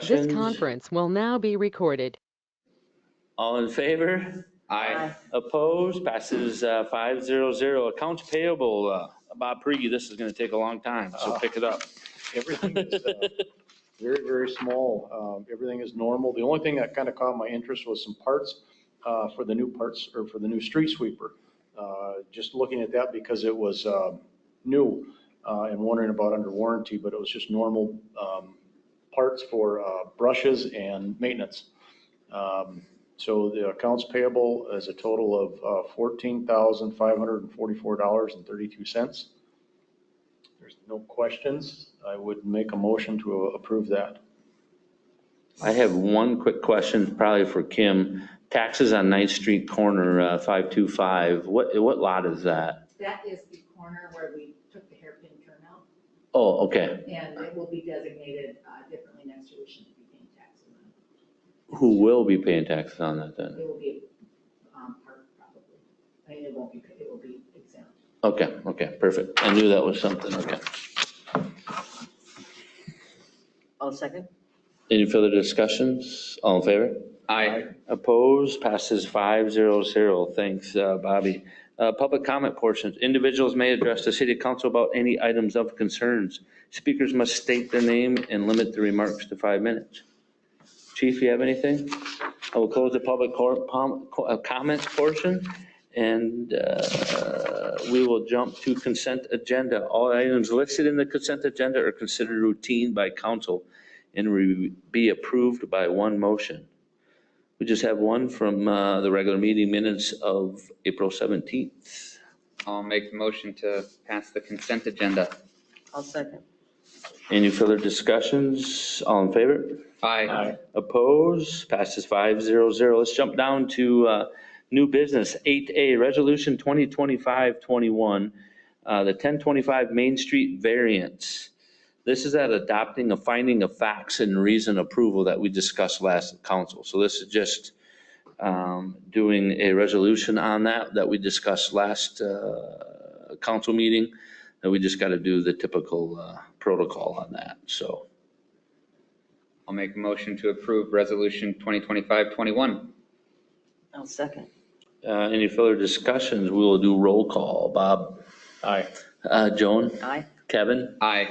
This conference will now be recorded. All in favor? Aye. Opposed? Passes 500. Accounts payable, Bob Prigi, this is going to take a long time, so pick it up. Everything is very, very small. Everything is normal. The only thing that kind of caught my interest was some parts for the new parts, or for the new street sweeper. Just looking at that because it was new and wondering about under warranty, but it was just normal parts for brushes and maintenance. So the accounts payable is a total of $14,544.32. There's no questions. I would make a motion to approve that. I have one quick question, probably for Kim. Taxes on 9th Street corner, 525. What lot is that? That is the corner where we took the hairpin turnout, Oh, okay. and it will be designated differently next year. We shouldn't be paying taxes on Who will be paying taxes on that it. then? It will be part probably. I mean, it will be exempt. Okay, perfect. I knew that was something, okay. I'll second. Any further discussions? All in favor? Aye. Opposed? Passes 500. Thanks, Bobby. Public comment portions. Individuals may address the city council about any items of concerns. Speakers must state their name and limit the remarks to 5 minutes. Chief, you have anything? I will close the public comments portion, and we will jump to consent agenda. All items listed in the consent agenda are considered routine by council and will be approved by one motion. We just have one from the regular meeting minutes of April 17th. I'll make the motion to pass the consent agenda. I'll second. Any further discussions? All in favor? Aye. Opposed? Passes 500. Let's jump down to new business. 8A, Resolution 2025-21, the 1025 Main Street variance. This is at adopting a finding of facts and reason approval that we discussed last council. So this is just doing a resolution on that we discussed last council meeting. And we just got to do the typical protocol on that, so. I'll make a motion to approve resolution 2025-21. I'll second. Any further discussions? We will do roll call. Bob? Aye. Joan? Aye. Kevin? Aye.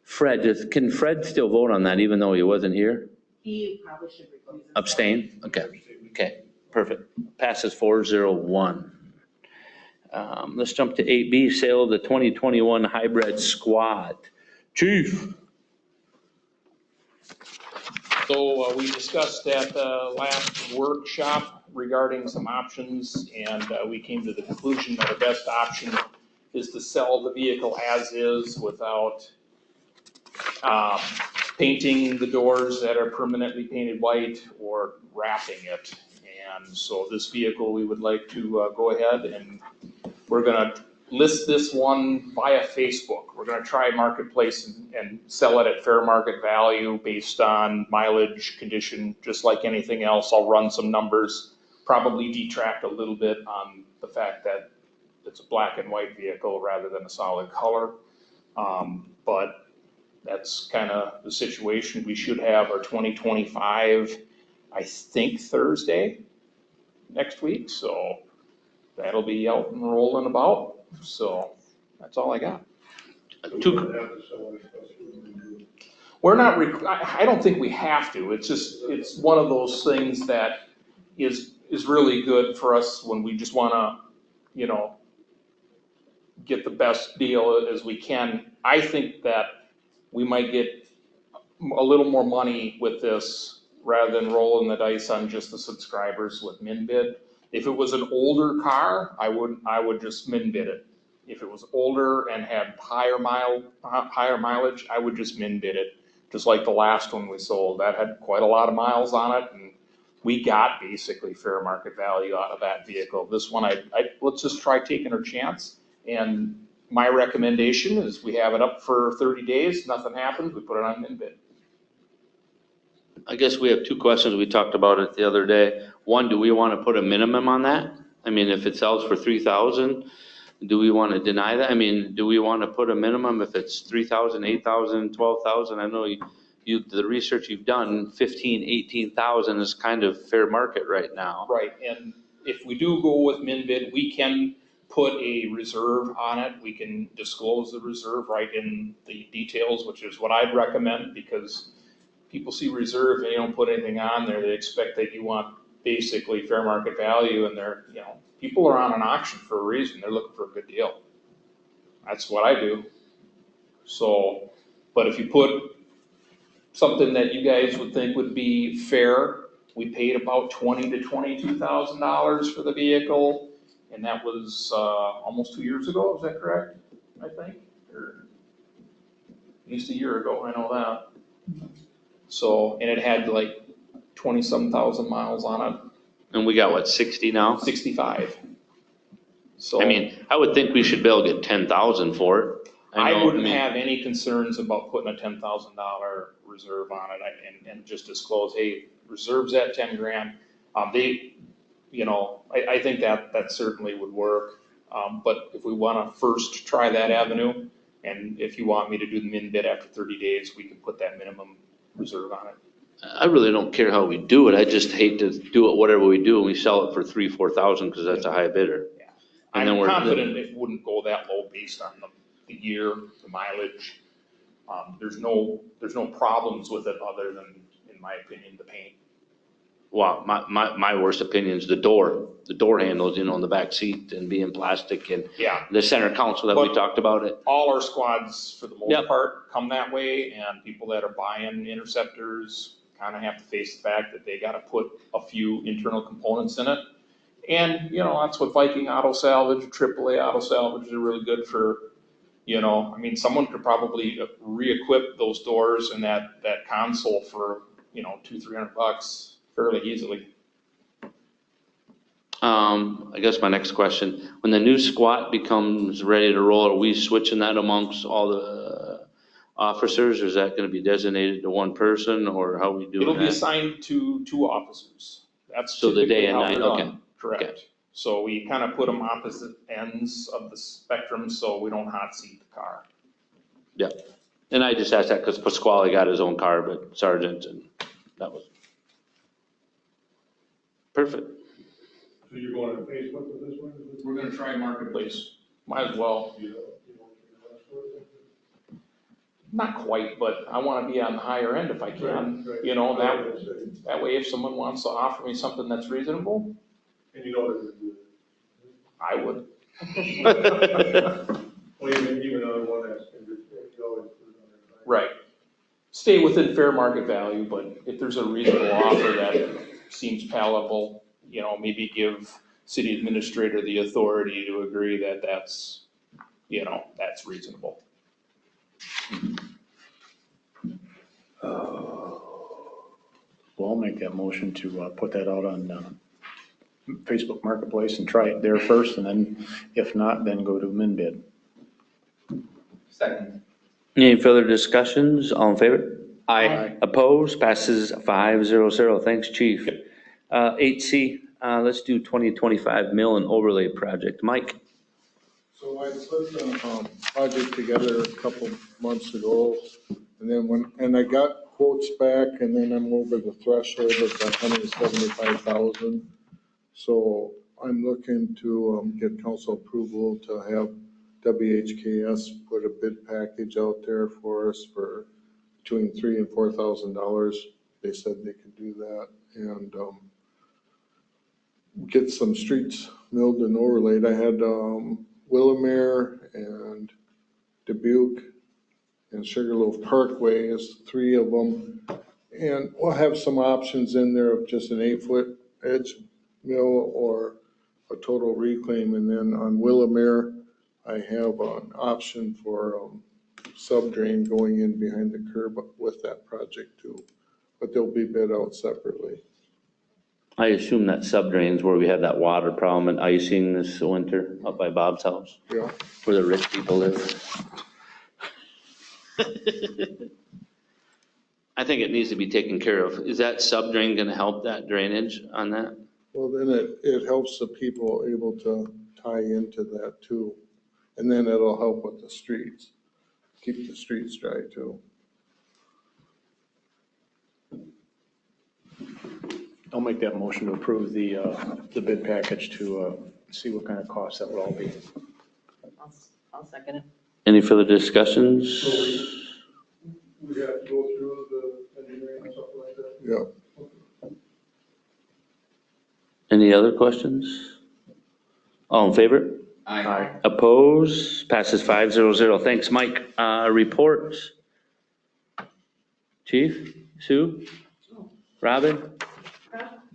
Fred, can Fred still vote on that even though he wasn't here? He probably should recuse himself. Abstain? Okay, perfect. Passes 401. Let's jump to 8B, sale of the 2021 hybrid squad. Chief? So we discussed at the last workshop regarding some options, and we came to the conclusion that our best option is to sell the vehicle as is without painting the doors that are permanently painted white or wrapping it. And so this vehicle, we would like to go ahead and we're gonna list this one via Facebook. We're gonna try Marketplace and sell it at fair market value based on mileage, condition, just like anything else. I'll run some numbers, probably detract a little bit on the fact that it's a black and white vehicle rather than a solid color. But that's kind of the situation. We should have our 2025, I think, Thursday next week. So that'll be out and rolling about. So that's all I got. We're not, I don't think we have to. It's just, it's one of those things that is really good for us when we just want to, get the best deal as we can. I think that we might get a little more money with this rather than rolling the dice on just the subscribers with min bid. If it was an older car, I would just min bid it. If it was older and had higher mileage, I would just min bid it. Just like the last one we sold, that had quite a lot of miles on it, and we got basically fair market value out of that vehicle. This one, let's just try taking our chance. And my recommendation is we have it up for 30 days, nothing happens, we put it on min bid. I guess we have two questions. We talked about it the other day. One, do we want to put a minimum on that? I mean, if it sells for 3,000, do we want to deny that? I mean, do we want to put a minimum if it's 3,000, 8,000, 12,000? I know the research you've done, 15, 18,000 is kind of fair market right now. Right, and if we do go with min bid, we can put a reserve on it. We can disclose the reserve right in the details, which is what I'd recommend, because people see reserve and you don't put anything on there, they expect that you want basically fair market value, and they're, people are on an auction for a reason, they're looking for a good deal. That's what I do. So, but if you put something that you guys would think would be fair, we paid about $20,000 to $22,000 for the vehicle, and that was almost 2 years ago, is that correct? I think, or at least a year ago, I know that. So, and it had like 20-some thousand miles on it, And we got what, 60 now? 65. So I mean, I would think we should be able to get 10,000 for it. I know, wouldn't mean, have any concerns about putting a $10,000 reserve on it and just disclose, hey, reserve's at 10 grand. I think that certainly would work. But if we want to first try that avenue, and if you want me to do the min bid after 30 days, we can put that minimum reserve on it. I really don't care how we do it. I just hate to do it whatever we do and we sell it for 3,000, 4,000 because that's a high bidder. Yeah. And then I'm we're- confident it wouldn't go that low based on the year, the mileage. There's no problems with it other than, in my opinion, the paint. Well, my worst opinion is the door handles, in the back seat and being plastic, and Yeah. the center console that we But- talked about it. All our squads, for the most Yep. part, come that way, and people that are buying Interceptors kind of have to face the fact that they got to put a few internal components in it. And, that's what Viking Auto Salvage, AAA Auto Salvage are really good for. Someone could probably re-equip those doors and that console for, $200-300 fairly easily. I guess my next question, when the new squat becomes ready to roll, are we switching that amongst all the officers? Or is that going to be designated to one person, or how are we doing It'll be that? assigned to 2 officers. That's So the day typically and how night, they're okay. done. Correct. So we kind of put them opposite ends of the spectrum so we don't hot seat the car. And I just asked that because Pasquale got his own car, but Sergeant, and that was perfect. So you're going to Facebook with this one? We're gonna try Marketplace. Might as well. You don't want to Not quite, but I want to be on the higher end if I can. That way if someone wants to offer me something that's reasonable, And you know what to do. I would. Well, even another one that's going to go and put it on there. Right. Stay within fair market value, but if there's a reasonable offer that seems palatable, maybe give city administrator the authority to agree that that's reasonable. Well, I'll make that motion to put that out on Facebook Marketplace and try it there first, and then if not, then go to min bid. Second. Any further discussions? All in favor? Aye. Opposed? Passes 5-0-0. Thanks, Chief. 8C, let's do 2025 mill and overlay project. Mike? So I put the project together a couple months ago, and then I got quotes back, and then I'm over the threshold of the 175,000. So I'm looking to get council approval to have WHKS put a bid package out there for us for between $3,000 and $4,000. They said they could do that, and get some streets milled and overlaid. I had Willamere and Dubuque and Sugarloaf Parkway is 3 of them. And we'll have some options in there of just an 8-foot edge mill or a total reclaim. And then on Willamere, I have an option for sub-drain going in behind the curb with that project too. But they'll be bid out separately. I assume that subdrains where we had that water problem and icing this winter up by Bob's house, Yeah. where the rich people live. I think it needs to be taken care of. Is that subdrain going to help that drainage on that? Well, then it helps the people able to tie into that too. And then it'll help with the streets, keep the streets dry too. I'll make that motion to approve the bid package to see what kind of costs that would all be. I'll second it. Any further discussions? We have to go through the engineering and stuff like that. Yeah. Any other questions? All in favor? Aye. Oppose? Passes 500. Thanks, Mike. Reports? Chief? Sue? Robin?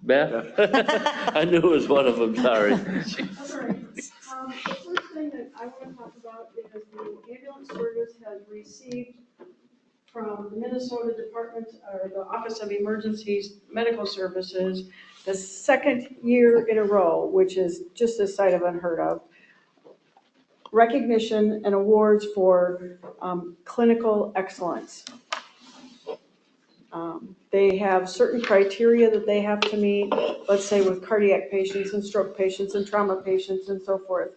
Beth? I knew it was one of them, sorry. All right. The first thing that I want to talk about is the ambulance service has received from the Minnesota Department, or the Office of Emergencies Medical Services, the second year in a row, which is just a sight of unheard of, recognition and awards for clinical excellence. They have certain criteria that they have to meet, let's say with cardiac patients and stroke patients and trauma patients and so forth.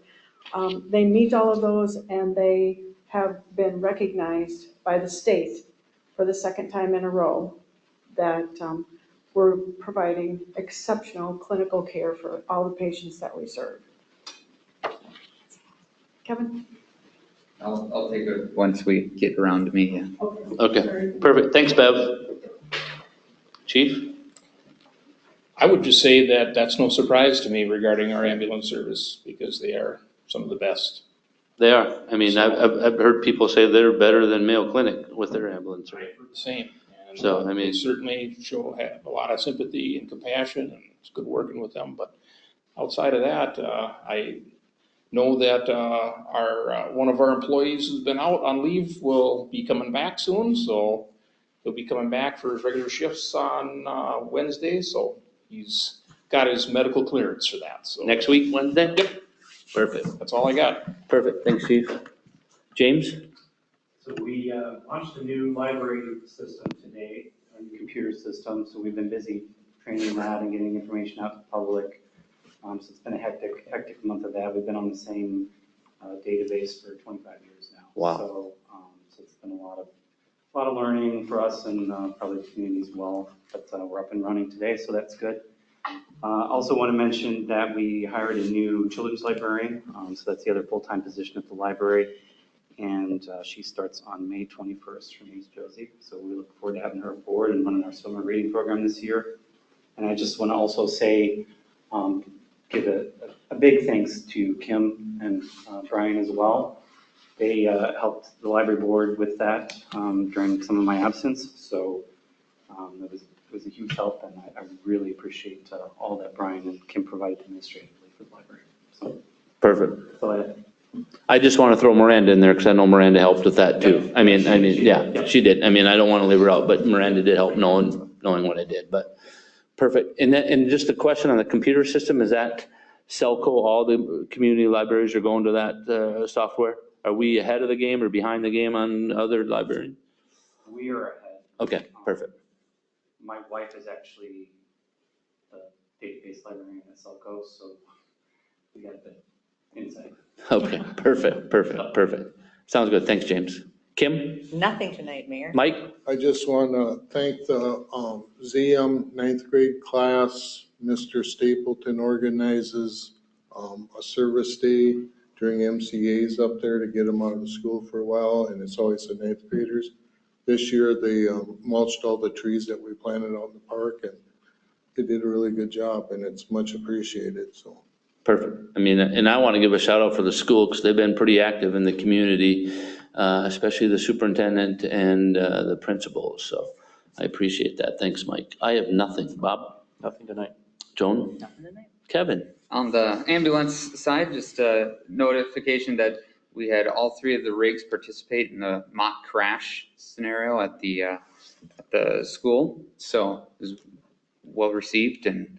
They meet all of those, and they have been recognized by the state for the second time in a row that we're providing exceptional clinical care for all the patients that we serve. Kevin? I'll take it once we get around to me, yeah. Okay, perfect. Thanks, Bev. Chief? I would just say that that's no surprise to me regarding our ambulance service, because they are some of the best. They are. I mean, I've heard people say they're better than Mayo Clinic with their ambulance. Right, we're the same. And So, I mean- they certainly have a lot of sympathy and compassion, and it's good working with them. But outside of that, I know that our one of our employees who's been out on leave will be coming back soon, so he'll be coming back for his regular shifts on Wednesday, so he's got his medical clearance for that, so. Next week, Wednesday? Yep. Perfect, That's all I got. perfect. Thanks, Chief. James? So we launched a new library system today, a new computer system, so we've been busy training that and getting information out to the public. So it's been a hectic month of that. We've been on the same database for 25 years now. Wow. So it's been a lot of learning for us and probably the community as well, but we're up and running today, so that's good. Also want to mention that we hired a new children's librarian, so that's the other full-time position at the library. And she starts on May 21st. Her name's Josie. So we look forward to having her aboard and running our summer reading program this year. And I just want to also say, give a big thanks to Kim and Brian as well. They helped the library board with that during some of my absence. So it was a huge help, and I really appreciate all that Brian and Kim provided administratively for the library. So Perfect. that's all I have. I just want to throw Miranda in there because I know Miranda helped with that too. I mean, yeah, she did. I mean, I don't want to leave her out, but Miranda did help knowing what I did, but perfect. And just a question on the computer system, is that Selco, all the community libraries are going to that software? Are we ahead of the game or behind the game on other libraries? We are ahead. Okay, perfect. My wife is actually the database librarian at Selco, so we got the insight. Okay, perfect. Sounds good. Thanks, James. Kim? Nothing tonight, Mayor. Mike? I just want to thank the ZM ninth grade class. Mr. Stapleton organizes a service day during MCAs up there to get them out of the school for a while, and it's always the ninth graders. This year, they mulched all the trees that we planted out in the park, and they did a really good job, and it's much appreciated, so. Perfect. I mean, and I want to give a shout out for the school because they've been pretty active in the community, especially the superintendent and the principals. So I appreciate that. Thanks, Mike. I have nothing. Bob? Nothing tonight. Joan? Nothing tonight. Kevin? On the ambulance side, just a notification that we had all three of the rigs participate in the mock crash scenario at the school. So it was well received, and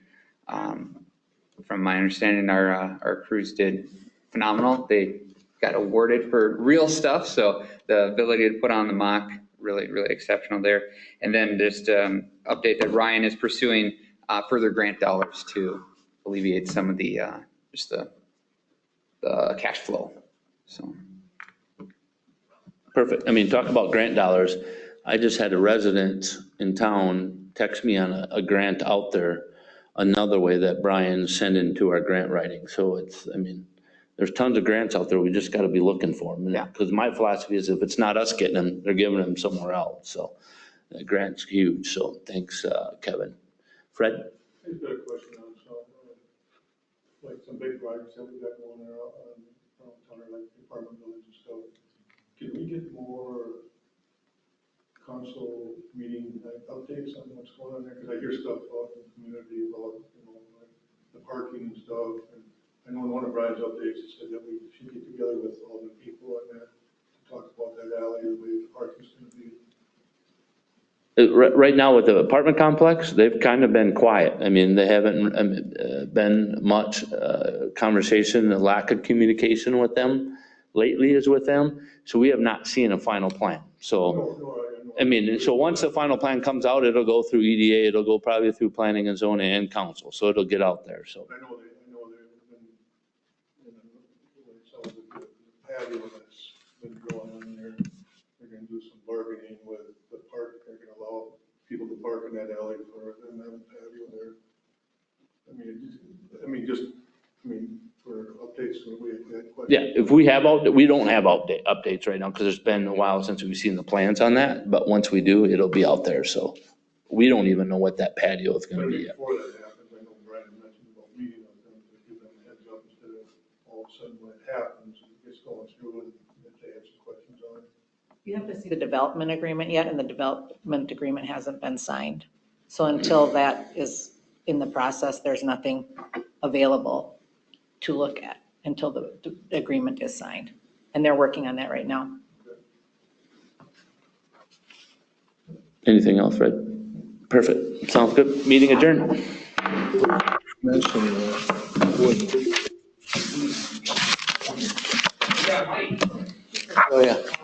from my understanding, our crews did phenomenal. They got awarded for real stuff, so the ability to put on the mock, really exceptional there. And then just update that Ryan is pursuing further grant dollars to alleviate some of the just the cash flow. So Perfect. I mean, talk about grant dollars. I just had a resident in town text me on a grant out there another way that Brian's sending to our grant writing. So it's, I mean, there's tons of grants out there. We just got to be looking for them. Yeah. Because my philosophy is if it's not us getting them, they're giving them somewhere else. So the grant's huge. So thanks, Kevin. Fred? I've got a question on some, like some big projects that we got going there on town, like apartment buildings and stuff. Can we get more council meeting updates on what's going on there? Because I hear stuff out in the community about, you know, like the parking and stuff. And I know in one of Brian's updates, it said that we should get together with all the people and that to talk about that alley, the way the parking's going to be. Right now with the apartment complex, they've kind of been quiet. I mean, they haven't been much conversation, the lack of communication with them lately is with them. So we have not seen a final plan. So, I mean, so once the final plan comes out, it'll go through EDA, it'll go probably through planning and zoning and council. So it'll get out there, so. I know they've been, you know, some of the patio that's been going on there. They're going to do some bargaining with the park. They're going to allow people to park in that alley for them to have a patio there. I mean, for updates, we had questions. Yeah, if we have, we don't have updates right now because it's been a while since we've seen the plans on that. But once we do, it'll be out there. So we don't even know what that patio is going to be yet. Before that happens, I know Brian mentioned about meeting with them to give them a heads up instead of all of a sudden when it happens, it gets going through and if they have some questions on it. You have to see the development agreement yet, and the development agreement hasn't been signed. So until that is in the process, there's nothing available to look at until the agreement is signed. And they're working on that right now. Anything else, Fred? Perfect. Sounds good. Meeting adjourned. Mention Oh, yeah.